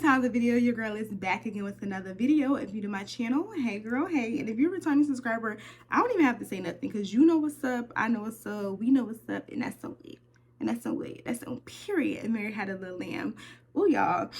time the video, your girl is back again with another video. If you're to my channel, hey girl, hey. And if you're a returning subscriber, I don't even have to say nothing because you know what's up, I know what's up, we know what's up, and that's so lit. And that's so lit. That's on period. And Mary had a little lamb. Oh, y'all.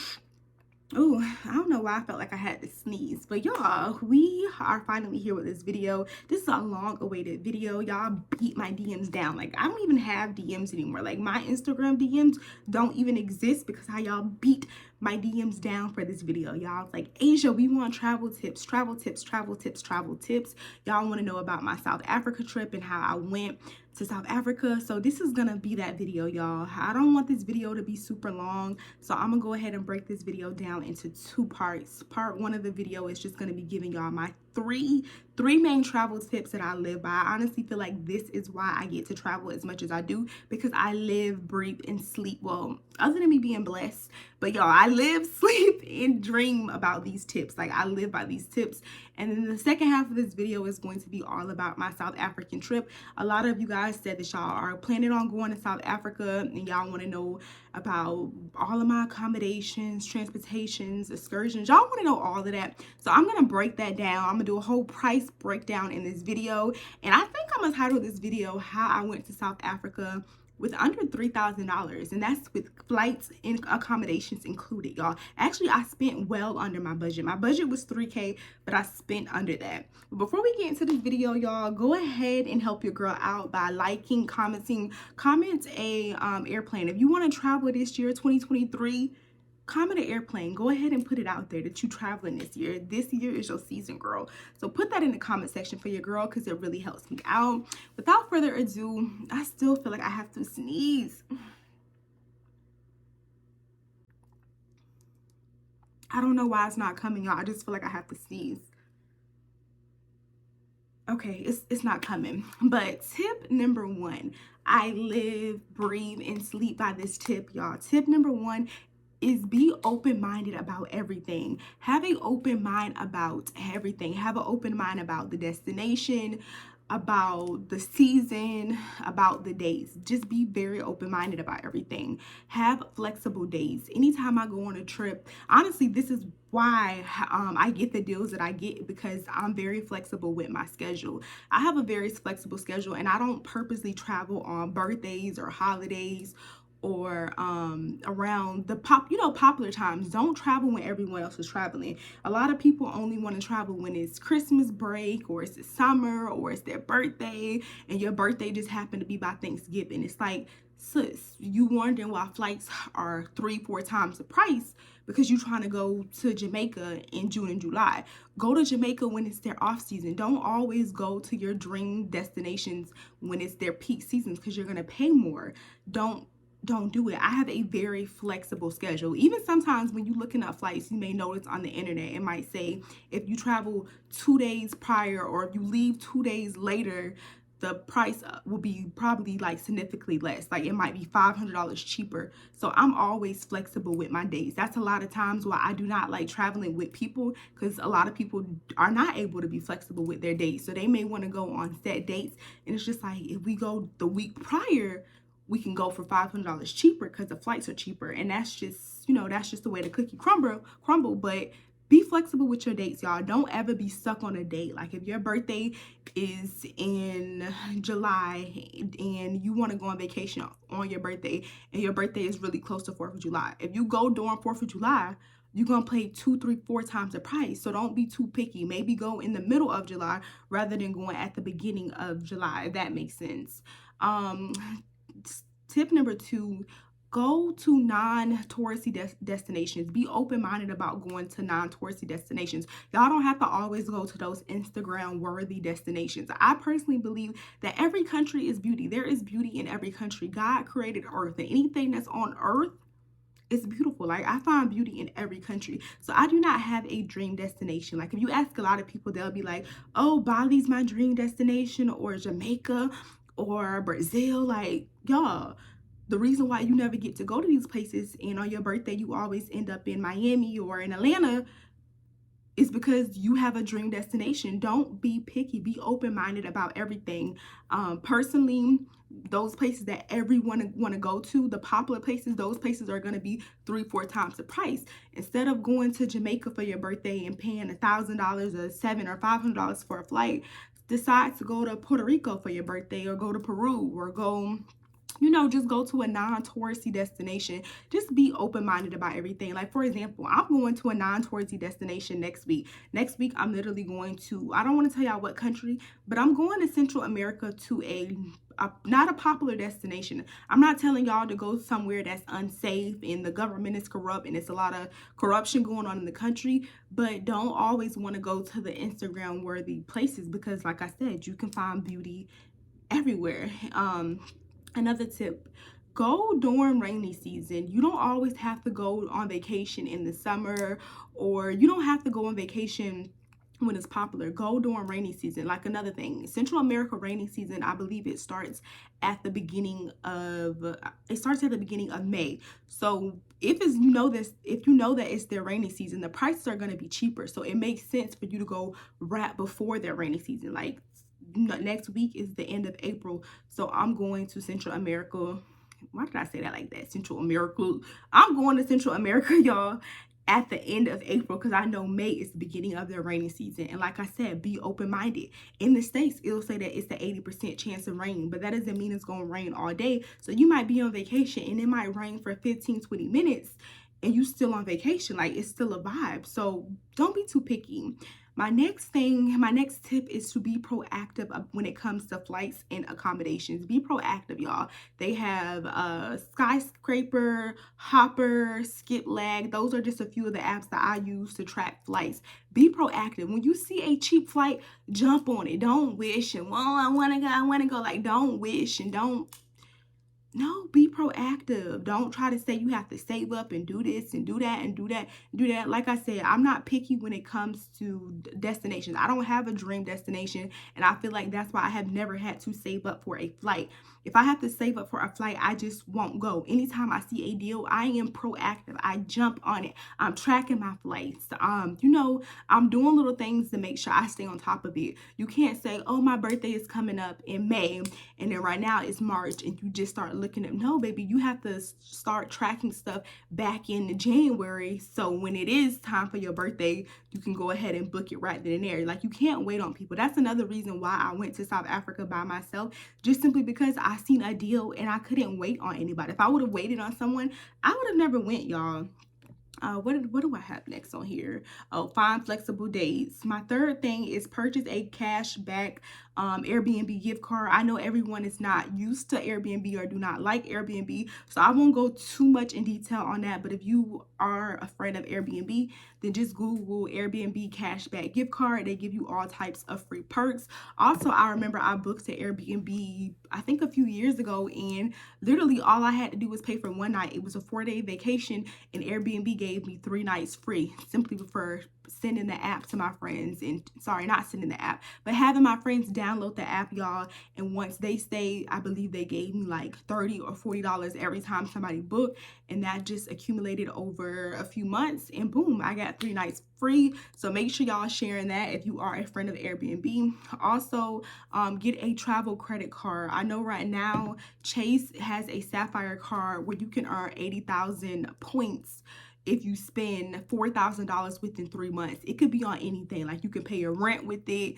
Oh, I don't know why I felt like I had to sneeze, but y'all, we are finally here with this video. This is a long awaited video. Y'all beat my DMs down. Like, I don't even have DMs anymore. Like, my Instagram DMs don't even exist because how y'all beat my DMs down for this video. Y'all like, Asia, we want travel tips, travel tips, travel tips, travel tips. Y'all want to know about my South Africa trip and how I went to South Africa. So this is gonna be that video, y'all. I don't want this video to be super long, so I'm gonna go ahead and break this video down into two parts. Part one of the video is just gonna be giving y'all my three main travel tips that I live by. I honestly feel like this is why I get to travel as much as I do, because I live, breathe, and sleep. Well, other than me being blessed, but y'all, I live, sleep, and dream about these tips. Like, I live by these tips. And then the second half of this video is going to be all about my South African trip. A lot of you guys said that y'all are planning on going to South Africa and y'all want to know about all of my accommodations, transportations, excursions. Y'all want to know all of that. So I'm going to break that down. I'm going to do a whole price breakdown in this video. And I think I'm going to title this video, How I Went to South Africa with under $3,000, and that's with flights and accommodations included, y'all. Actually, I spent well under my budget. My budget was $3K, but I spent under that. But before we get into this video, y'all, go ahead and help your girl out by liking, commenting. Comment a airplane. If you want to travel this year, 2023, comment an airplane. Go ahead and put it out there that you traveling this year. This year is your season, girl. So put that in the comment section for your girl because it really helps me out. Without further ado, I still feel like I have to sneeze. I don't know why it's not coming, y'all. I just feel like I have to sneeze. Okay, it's not coming. But tip number one, I live, breathe, and sleep by this tip, y'all. Tip number one is be open-minded about everything. Have an open mind about everything. Have an open mind about the destination, about the season, about the days. Just be very open-minded about everything. Have flexible days. Anytime I go on a trip, honestly, this is why I get the deals that I get, because I'm very flexible with my schedule. I have a very flexible schedule, and I don't purposely travel on birthdays or holidays or around the popular times. Don't travel when everyone else is traveling. A lot of people only want to travel when it's Christmas break or it's the summer or it's their birthday, and your birthday just happened to be by Thanksgiving. It's like, sis, you wondering why flights are 3-4 times the price because you're trying to go to Jamaica in June and July. Go to Jamaica when it's their off season. Don't always go to your dream destinations when it's their peak seasons because you're gonna pay more. Don't do it. I have a very flexible schedule. Even sometimes when you're looking up flights, you may notice on the internet, it might say if you travel 2 days prior or if you leave 2 days later, the price will be probably like significantly less. Like, it might be $500 cheaper. So I'm always flexible with my days. That's a lot of times why I do not like traveling with people, because a lot of people are not able to be flexible with their dates. So they may want to go on set dates, and it's just like, if we go the week prior, we can go for $500 cheaper because the flights are cheaper. And that's just, that's just the way the cookie crumble. But be flexible with your dates, y'all. Don't ever be stuck on a date. Like, if your birthday is in July and you want to go on vacation on your birthday, and your birthday is really close to 4th of July, if you go during 4th of July, you're going to pay 2, 3, 4 times the price. So don't be too picky. Maybe go in the middle of July rather than going at the beginning of July, if that makes sense. Tip number 2, go to non-touristy destinations. Be open-minded about going to non-touristy destinations. Y'all don't have to always go to those Instagram-worthy destinations. I personally believe that every country is beauty. There is beauty in every country. God created earth, and anything that's on earth, it's beautiful. Like, I find beauty in every country. So I do not have a dream destination. Like, if you ask a lot of people, they'll be like, oh, Bali's my dream destination, or Jamaica, or Brazil. Like, y'all, the reason why you never get to go to these places and on your birthday you always end up in Miami or in Atlanta, it's because you have a dream destination. Don't be picky. Be open-minded about everything. Personally, those places that everyone want to go to, the popular places, those places are going to be 3-4 times the price. Instead of going to Jamaica for your birthday and paying $1,000 or $700 or $500 for a flight, decide to go to Puerto Rico for your birthday, or go to Peru, or go, just go to a non-touristy destination. Just be open-minded about everything. Like, for example, I'm going to a non-touristy destination next week. Next week, I'm literally going to, I don't want to tell y'all what country, but I'm going to Central America to not a popular destination. I'm not telling y'all to go somewhere that's unsafe and the government is corrupt and it's a lot of corruption going on in the country, but don't always want to go to the Instagram worthy places, because like I said, you can find beauty everywhere. Another tip, go during rainy season. You don't always have to go on vacation in the summer, or you don't have to go on vacation when it's popular. Go during rainy season. Like, another thing, Central America rainy season, I believe it starts at the beginning of May. So if you know that it's their rainy season, the prices are going to be cheaper. So it makes sense for you to go right before their rainy season. Like, next week is the end of April, so I'm going to Central America. Why did I say that like that? Central America. I'm going to Central America, y'all, at the end of April, because I know May is the beginning of their rainy season. And like I said, be open-minded. In the States, it'll say that it's the 80% chance of rain, but that doesn't mean it's going to rain all day. So you might be on vacation and it might rain for 15-20 minutes and you still on vacation. Like, it's still a vibe. So don't be too picky. My next tip is to be proactive when it comes to flights and accommodations. Be proactive, y'all. They have Skyscraper, Hopper, Skiplag. Those are just a few of the apps that I use to track flights. Be proactive. When you see a cheap flight, jump on it. Don't wish and, well, I want to go. Like, don't wish and no, be proactive. Don't try to say you have to save up and do this and do that and do that and do that. Like I said, I'm not picky when it comes to destinations. I don't have a dream destination, and I feel like that's why I have never had to save up for a flight. If I have to save up for a flight, I just won't go. Anytime I see a deal, I am proactive. I jump on it. I'm tracking my flights. I'm doing little things to make sure I stay on top of it. You can't say, oh, my birthday is coming up in May, and then right now it's March, and you just start looking at, no, baby, you have to start tracking stuff back in January, so when it is time for your birthday, you can go ahead and book it right then and there. Like, you can't wait on people. That's another reason why I went to South Africa by myself, just simply because I seen a deal and I couldn't wait on anybody. If I would have waited on someone, I would have never went, y'all. What do I have next on here? Oh, find flexible dates. My third thing is purchase a cash back Airbnb gift card. I know everyone is not used to Airbnb or do not like Airbnb, so I won't go too much in detail on that. But if you are a friend of Airbnb, then just Google Airbnb cashback gift card. They give you all types of free perks. Also, I remember I booked an Airbnb, I think a few years ago, and literally all I had to do was pay for one night. It was a 4-day vacation, and Airbnb gave me 3 nights free, simply for sending the app to my friends. And sorry, not sending the app, but having my friends download the app, y'all. And once they stayed, I believe they gave me like $30 or $40 every time somebody booked, and that just accumulated over a few months, and boom, I got 3 nights free. So make sure y'all sharing that if you are a friend of Airbnb. Also, get a travel credit card. I know right now Chase has a Sapphire card where you can earn 80,000 points if you spend $4,000 within 3 months. It could be on anything. Like, you can pay your rent with it.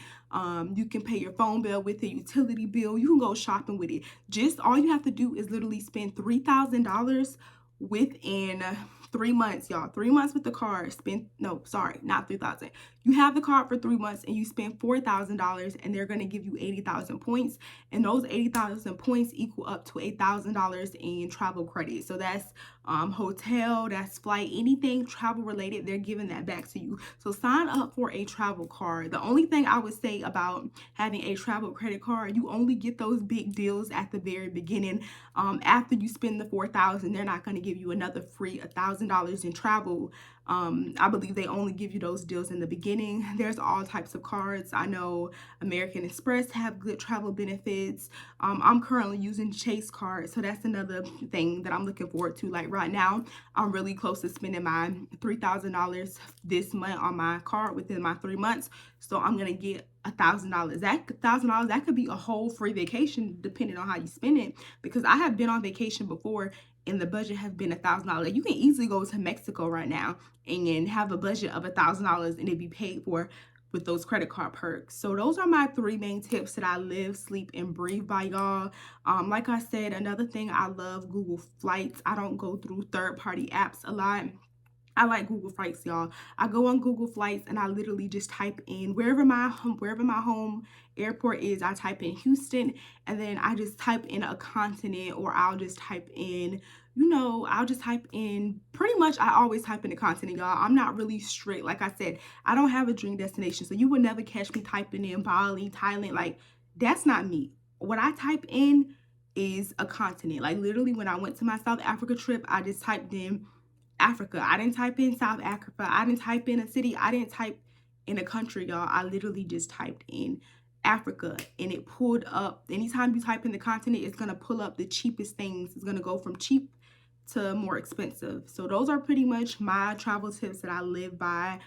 You can pay your phone bill with it, utility bill. You can go shopping with it. Just all you have to do is literally spend $3,000 within 3 months, y'all. 3 months with the card. No, sorry, not 3,000. You have the card for 3 months and you spend $4,000, and they're going to give you 80,000 points. And those 80,000 points equal up to $8,000 in travel credit. So that's hotel, that's flight, anything travel related, they're giving that back to you. So sign up for a travel card. The only thing I would say about having a travel credit card, you only get those big deals at the very beginning. After you spend the $4,000, they're not going to give you another free $1,000 in travel. I believe they only give you those deals in the beginning. There's all types of cards. I know American Express have good travel benefits. I'm currently using Chase card, so that's another thing that I'm looking forward to. Like, right now, I'm really close to spending my $3,000 this month on my card within my 3 months. So I'm gonna get $1,000. That $1,000, that could be a whole free vacation depending on how you spend it. Because I have been on vacation before and the budget has been $1,000. You can easily go to Mexico right now and have a budget of $1,000 and it be paid for with those credit card perks. So those are my 3 main tips that I live, sleep, and breathe by, y'all. Like I said, another thing, I love Google Flights. I don't go through third-party apps a lot. I like Google Flights, y'all. I go on Google Flights and I literally just type in wherever my home airport is. I type in Houston and then I just type in a continent, or I'll just type in, I'll just type in, pretty much I always type in the continent, y'all. I'm not really strict. Like I said, I don't have a dream destination. So you would never catch me typing in Bali, Thailand. Like, that's not me. What I type in is a continent. Like, literally when I went to my South Africa trip, I just typed in Africa. I didn't type in South Africa. I didn't type in a city. I didn't type in a country, y'all. I literally just typed in Africa and it pulled up. Anytime you type in the continent, it's going to pull up the cheapest things. It's going to go from cheap to more expensive. So those are pretty much my travel tips that I live by.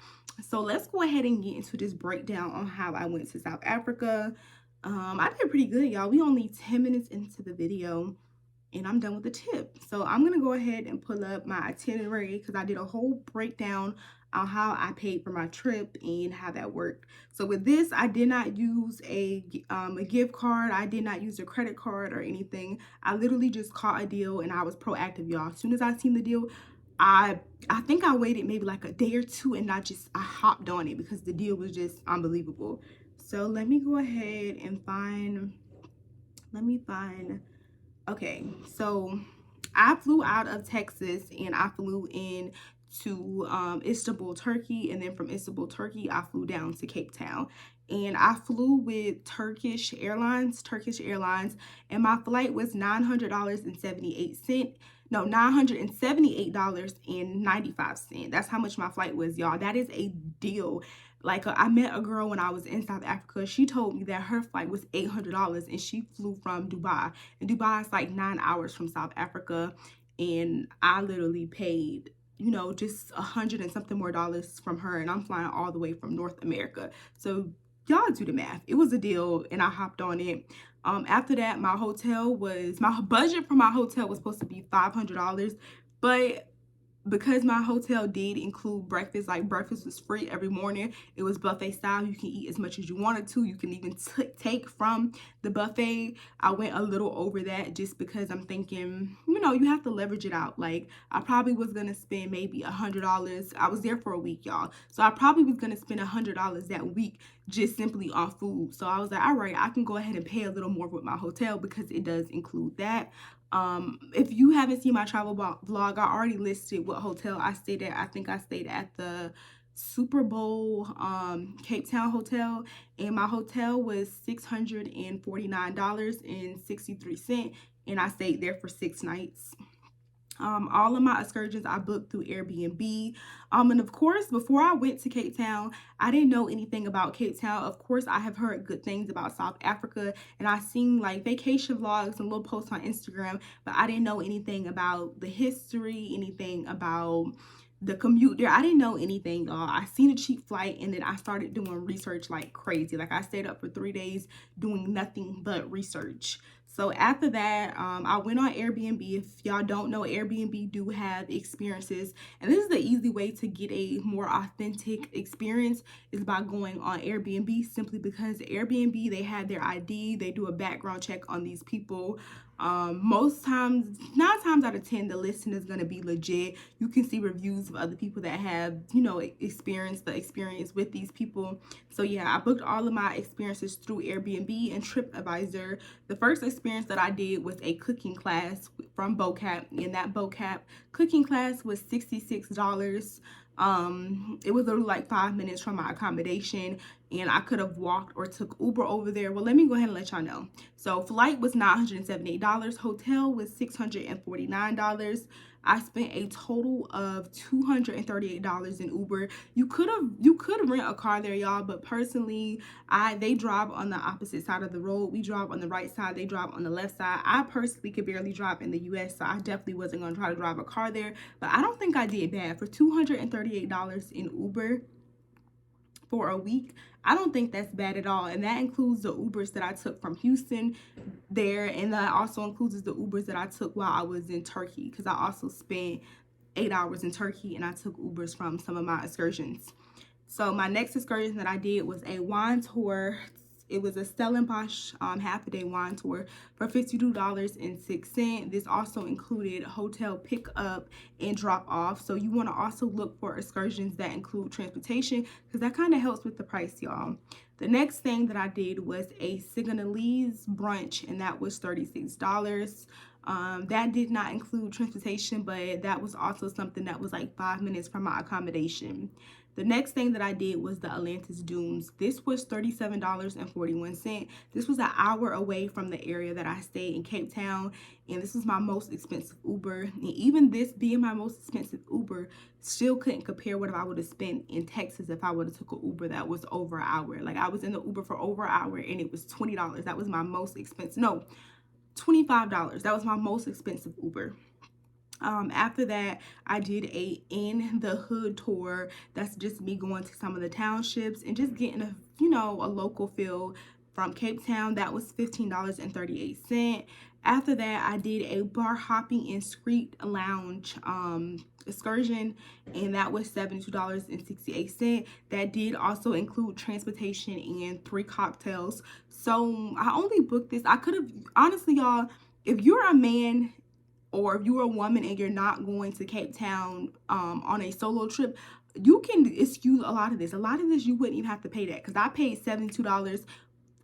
So let's go ahead and get into this breakdown on how I went to South Africa. I did pretty good, y'all. We only 10 minutes into the video and I'm done with the tip. So I'm going to go ahead and pull up my itinerary because I did a whole breakdown on how I paid for my trip and how that worked. So with this, I did not use a gift card. I did not use a credit card or anything. I literally just caught a deal and I was proactive, y'all. As soon as I seen the deal, I think I waited maybe like a day or two and I hopped on it because the deal was just unbelievable. So let me go ahead and find, okay, so I flew out of Texas and I flew in to Istanbul, Turkey, and then from Istanbul, Turkey, I flew down to Cape Town. And I flew with Turkish Airlines, and my flight was $900.78. No, $978.95. That's how much my flight was, y'all. That is a deal. Like, I met a girl when I was in South Africa. She told me that her flight was $800 and she flew from Dubai. And Dubai is like 9 hours from South Africa. And I literally paid, just $100 and something more from her. And I'm flying all the way from North America. So y'all do the math. It was a deal and I hopped on it. After that, my budget for my hotel was supposed to be $500. But because my hotel did include breakfast, like breakfast was free every morning. It was buffet style. You can eat as much as you wanted to. You can even take from the buffet. I went a little over that just because I'm thinking, you have to leverage it out. Like, I probably was going to spend maybe $100. I was there for a week, y'all. So I probably was going to spend $100 that week just simply on food. So I was like, all right, I can go ahead and pay a little more with my hotel because it does include that. If you haven't seen my travel vlog, I already listed what hotel I stayed at. I think I stayed at the Super Bowl Cape Town hotel, and my hotel was $649.63, and I stayed there for 6 nights. All of my excursions I booked through Airbnb. And of course, before I went to Cape Town, I didn't know anything about Cape Town. Of course, I have heard good things about South Africa, and I've seen like vacation vlogs and little posts on Instagram, but I didn't know anything about the history, anything about the commute there. I didn't know anything, y'all. I seen a cheap flight and then I started doing research like crazy. Like, I stayed up for 3 days doing nothing but research. So after that, I went on Airbnb. If y'all don't know, Airbnb do have experiences, and this is the easy way to get a more authentic experience is by going on Airbnb, simply because Airbnb, they have their ID, they do a background check on these people. Most times, 9 times out of 10, the listing is going to be legit. You can see reviews of other people that have, experienced the experience with these people. So yeah, I booked all of my experiences through Airbnb and TripAdvisor. The first experience that I did was a cooking class from BoCap, and that BoCap cooking class was $66. It was literally like 5 minutes from my accommodation, and I could have walked or took Uber over there. Well, let me go ahead and let y'all know. So flight was $978. Hotel was $649. I spent a total of $238 in Uber. You could rent a car there, y'all, but personally, they drive on the opposite side of the road. We drive on the right side, they drive on the left side. I personally could barely drive in the US, so I definitely wasn't gonna try to drive a car there, but I don't think I did bad. For $238 in Uber for a week, I don't think that's bad at all. And that includes the Ubers that I took from Houston there, and that also includes the Ubers that I took while I was in Turkey, because I also spent 8 hours in Turkey and I took Ubers from some of my excursions. So my next excursion that I did was a wine tour. It was a Stellenbosch half-a-day wine tour for $52.06. This also included hotel pickup and drop-off. So you want to also look for excursions that include transportation, because that kind of helps with the price, y'all. The next thing that I did was a Sigonalese brunch, and that was $36. That did not include transportation, but that was also something that was like 5 minutes from my accommodation. The next thing that I did was the Atlantis Dunes. This was $37.41. This was an hour away from the area that I stayed in Cape Town, and this was my most expensive Uber. And even this being my most expensive Uber still couldn't compare what I would have spent in Texas if I would have took an Uber that was over an hour. Like, I was in the Uber for over an hour and it was $20. That was my most expensive. No, $25. That was my most expensive Uber. After that, I did a in the hood tour. That's just me going to some of the townships and just getting a local feel from Cape Town. That was $15.38. After that, I did a bar hopping and street lounge excursion, and that was $72.68. That did also include transportation and 3 cocktails. So I only booked this. I could have, honestly, y'all, if you're a man or if you're a woman and you're not going to Cape Town on a solo trip, you can excuse a lot of this. A lot of this you wouldn't even have to pay that, because I paid $72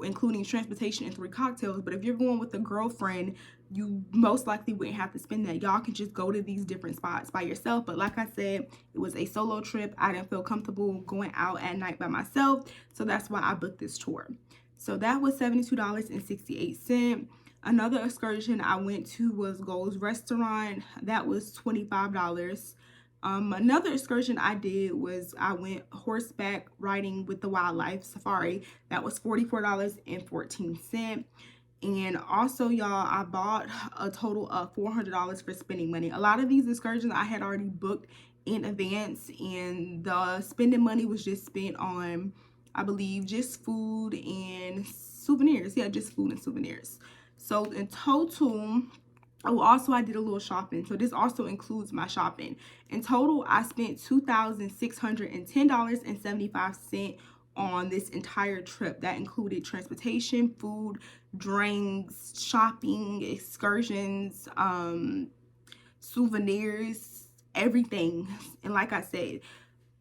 including transportation and 3 cocktails. But if you're going with a girlfriend, you most likely wouldn't have to spend that. Y'all can just go to these different spots by yourself. But like I said, it was a solo trip. I didn't feel comfortable going out at night by myself, so that's why I booked this tour. So that was $72.68. Another excursion I went to was Gold's Restaurant. That was $25. Another excursion I did was I went horseback riding with the wildlife safari. That was $44.14. And also, y'all, I bought a total of $400 for spending money. A lot of these excursions I had already booked in advance, and the spending money was just spent on, I believe, just food and souvenirs. Yeah, just food and souvenirs. So in total, also I did a little shopping. So this also includes my shopping. In total, I spent $2,610.75 on this entire trip. That included transportation, food, drinks, shopping, excursions, souvenirs, everything. And like I said,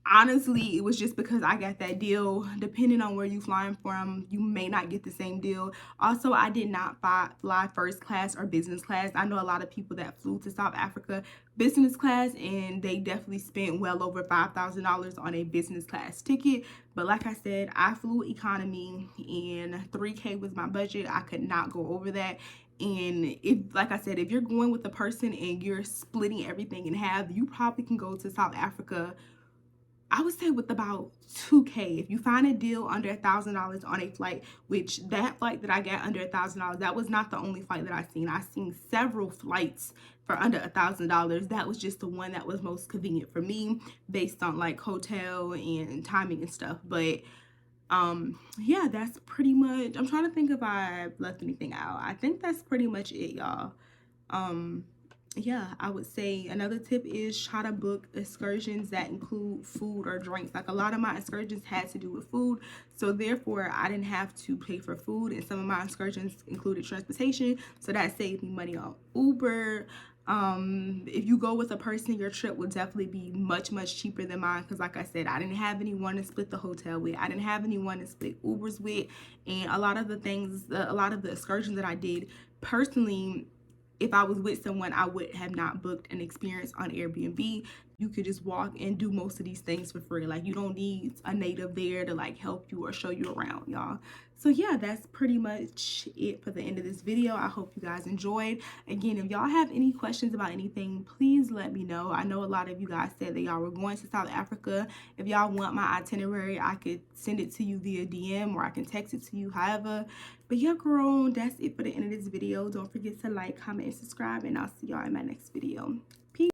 honestly, it was just because I got that deal. Depending on where you flying from, you may not get the same deal. Also, I did not fly first class or business class. I know a lot of people that flew to South Africa business class, and they definitely spent well over $5,000 on a business class ticket. But like I said, I flew economy, and $3K was my budget. I could not go over that. And like I said, if you're going with a person and you're splitting everything in half, you probably can go to South Africa, I would say, with about $2K. If you find a deal under $1,000 on a flight, which that flight that I got under $1,000, that was not the only flight that I seen. I seen several flights for under $1,000. That was just the one that was most convenient for me based on like hotel and timing and stuff. But yeah, that's pretty much, I'm trying to think if I left anything out. I think that's pretty much it, y'all. Yeah, I would say another tip is try to book excursions that include food or drinks. Like, a lot of my excursions had to do with food, so therefore I didn't have to pay for food, and some of my excursions included transportation, so that saved me money on Uber. If you go with a person, your trip will definitely be much cheaper than mine, because like I said, I didn't have anyone to split the hotel with. I didn't have anyone to split Ubers with. And a lot of the excursions that I did personally, if I was with someone, I would have not booked an experience on Airbnb. you could just walk and do most of these things for free. Like, you don't need a native there to like help you or show you around, y'all. So yeah, that's pretty much it for the end of this video. I hope you guys enjoyed. Again, if y'all have any questions about anything, please let me know. I know a lot of you guys said that y'all were going to South Africa. If y'all want my itinerary, I could send it to you via DM, or I can text it to you, however. But yeah, girl, that's it for the end of this video. Don't forget to like, comment, and subscribe, and I'll see y'all in my next video.